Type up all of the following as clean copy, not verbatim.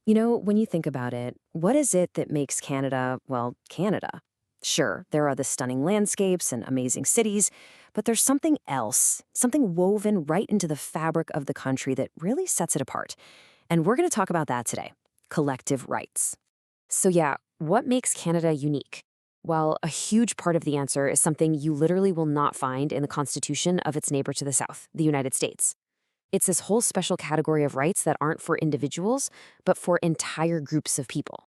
When you think about it, what is it that makes Canada, well, Canada? Sure, there are the stunning landscapes and amazing cities, but there's something else, something woven right into the fabric of the country that really sets it apart. And we're going to talk about that today: collective rights. So, yeah, what makes Canada unique? Well, a huge part of the answer is something you literally will not find in the constitution of its neighbor to the south, the United States. It's this whole special category of rights that aren't for individuals, but for entire groups of people.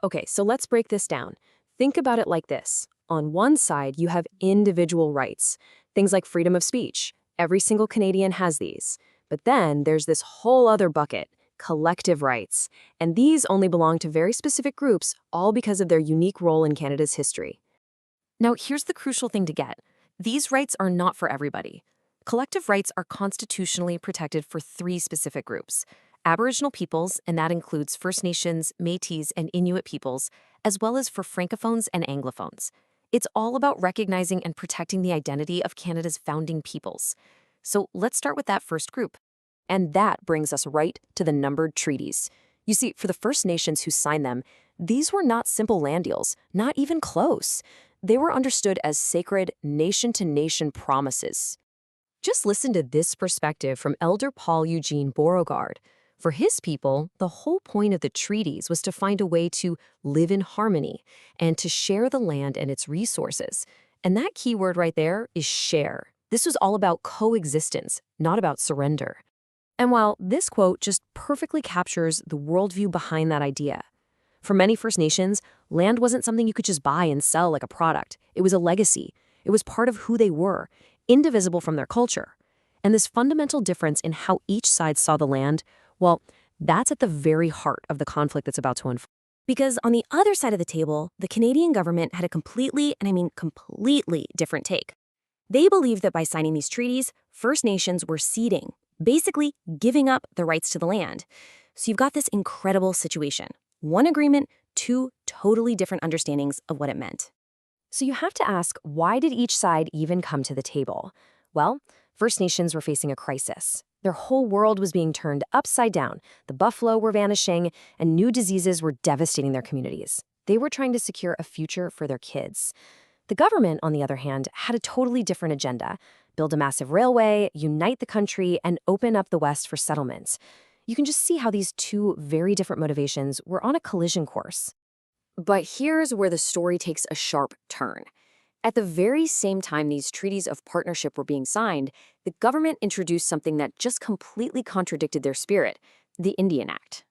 Okay, so let's break this down. Think about it like this. On one side, you have individual rights, things like freedom of speech. Every single Canadian has these. But then there's this whole other bucket, collective rights. And these only belong to very specific groups, all because of their unique role in Canada's history. Now, here's the crucial thing to get. These rights are not for everybody. Collective rights are constitutionally protected for three specific groups: Aboriginal peoples, and that includes First Nations, Métis, and Inuit peoples, as well as for Francophones and Anglophones. It's all about recognizing and protecting the identity of Canada's founding peoples. So let's start with that first group. And that brings us right to the numbered treaties. You see, for the First Nations who signed them, these were not simple land deals, not even close. They were understood as sacred nation-to-nation promises. Just listen to this perspective from Elder Paul Eugene Beauregard. For his people, the whole point of the treaties was to find a way to live in harmony and to share the land and its resources. And that key word right there is share. This was all about coexistence, not about surrender. And while this quote just perfectly captures the worldview behind that idea, for many First Nations, land wasn't something you could just buy and sell like a product. It was a legacy. It was part of who they were, indivisible from their culture. And this fundamental difference in how each side saw the land, well, that's at the very heart of the conflict that's about to unfold. Because on the other side of the table, the Canadian government had a completely, and I mean completely, different take. They believed that by signing these treaties, First Nations were ceding, basically giving up the rights to the land. So you've got this incredible situation. One agreement, two totally different understandings of what it meant. So you have to ask, why did each side even come to the table? Well, First Nations were facing a crisis. Their whole world was being turned upside down. The buffalo were vanishing, and new diseases were devastating their communities. They were trying to secure a future for their kids. The government, on the other hand, had a totally different agenda: build a massive railway, unite the country, and open up the West for settlements. You can just see how these two very different motivations were on a collision course. But here's where the story takes a sharp turn. At the very same time these treaties of partnership were being signed, the government introduced something that just completely contradicted their spirit: the Indian Act.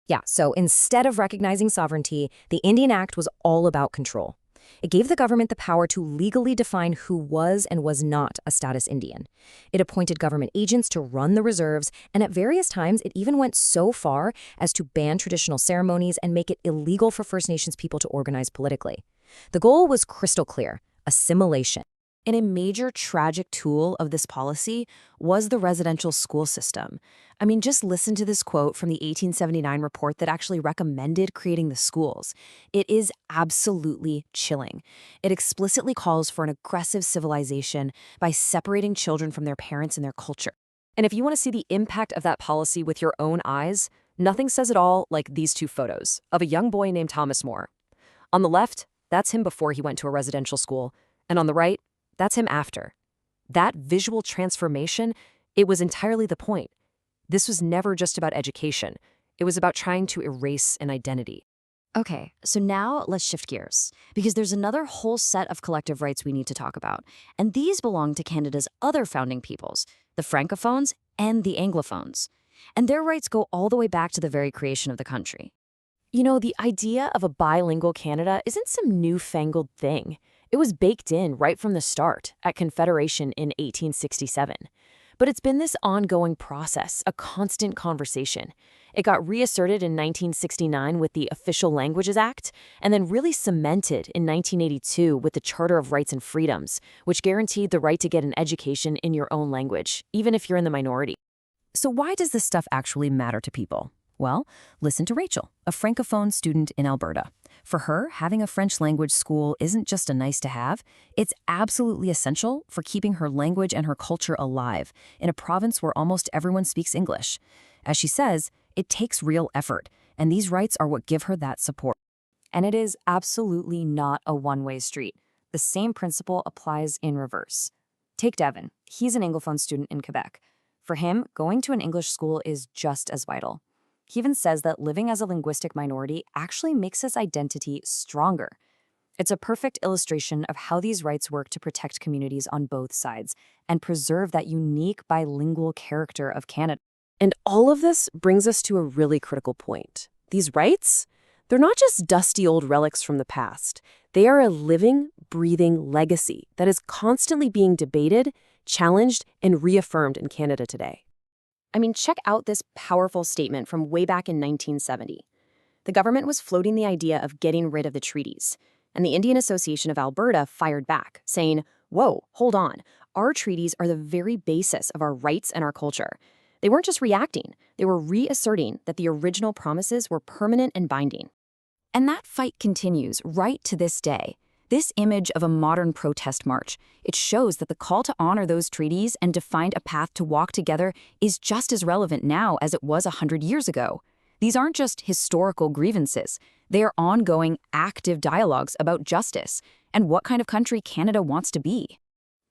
Yeah, so instead of recognizing sovereignty, the Indian Act was all about control. It gave the government the power to legally define who was and was not a status Indian. It appointed government agents to run the reserves, and at various times it even went so far as to ban traditional ceremonies and make it illegal for First Nations people to organize politically. The goal was crystal clear: assimilation. And a major tragic tool of this policy was the residential school system. I mean, just listen to this quote from the 1879 report that actually recommended creating the schools. It is absolutely chilling. It explicitly calls for an aggressive civilization by separating children from their parents and their culture. And if you want to see the impact of that policy with your own eyes, nothing says it all like these two photos of a young boy named Thomas More. On the left, that's him before he went to a residential school, and on the right, that's him after. That visual transformation, it was entirely the point. This was never just about education. It was about trying to erase an identity. Okay, so now let's shift gears, because there's another whole set of collective rights we need to talk about, and these belong to Canada's other founding peoples, the Francophones and the Anglophones. And their rights go all the way back to the very creation of the country. The idea of a bilingual Canada isn't some newfangled thing. It was baked in right from the start at Confederation in 1867. But it's been this ongoing process, a constant conversation. It got reasserted in 1969 with the Official Languages Act, and then really cemented in 1982 with the Charter of Rights and Freedoms, which guaranteed the right to get an education in your own language, even if you're in the minority. So why does this stuff actually matter to people? Well, listen to Rachel, a Francophone student in Alberta. For her, having a French language school isn't just a nice to have, it's absolutely essential for keeping her language and her culture alive in a province where almost everyone speaks English. As she says, it takes real effort, and these rights are what give her that support. And it is absolutely not a one-way street. The same principle applies in reverse. Take Devin. He's an Anglophone student in Quebec. For him, going to an English school is just as vital. He even says that living as a linguistic minority actually makes his identity stronger. It's a perfect illustration of how these rights work to protect communities on both sides and preserve that unique bilingual character of Canada. And all of this brings us to a really critical point. These rights, they're not just dusty old relics from the past. They are a living, breathing legacy that is constantly being debated, challenged, and reaffirmed in Canada today. I mean, check out this powerful statement from way back in 1970. The government was floating the idea of getting rid of the treaties, and the Indian Association of Alberta fired back, saying, "Whoa, hold on. Our treaties are the very basis of our rights and our culture." They weren't just reacting, they were reasserting that the original promises were permanent and binding. And that fight continues right to this day. This image of a modern protest march, it shows that the call to honor those treaties and to find a path to walk together is just as relevant now as it was 100 years ago. These aren't just historical grievances. They are ongoing, active dialogues about justice and what kind of country Canada wants to be.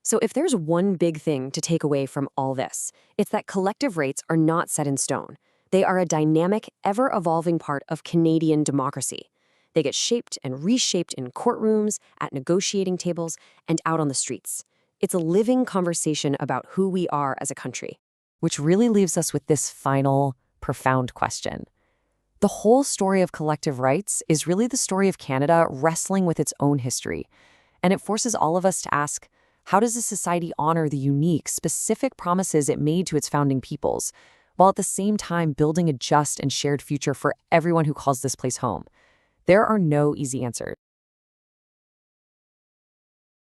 So if there's one big thing to take away from all this, it's that collective rights are not set in stone. They are a dynamic, ever-evolving part of Canadian democracy. They get shaped and reshaped in courtrooms, at negotiating tables, and out on the streets. It's a living conversation about who we are as a country. Which really leaves us with this final, profound question. The whole story of collective rights is really the story of Canada wrestling with its own history. And it forces all of us to ask, how does a society honor the unique, specific promises it made to its founding peoples, while at the same time building a just and shared future for everyone who calls this place home? There are no easy answers.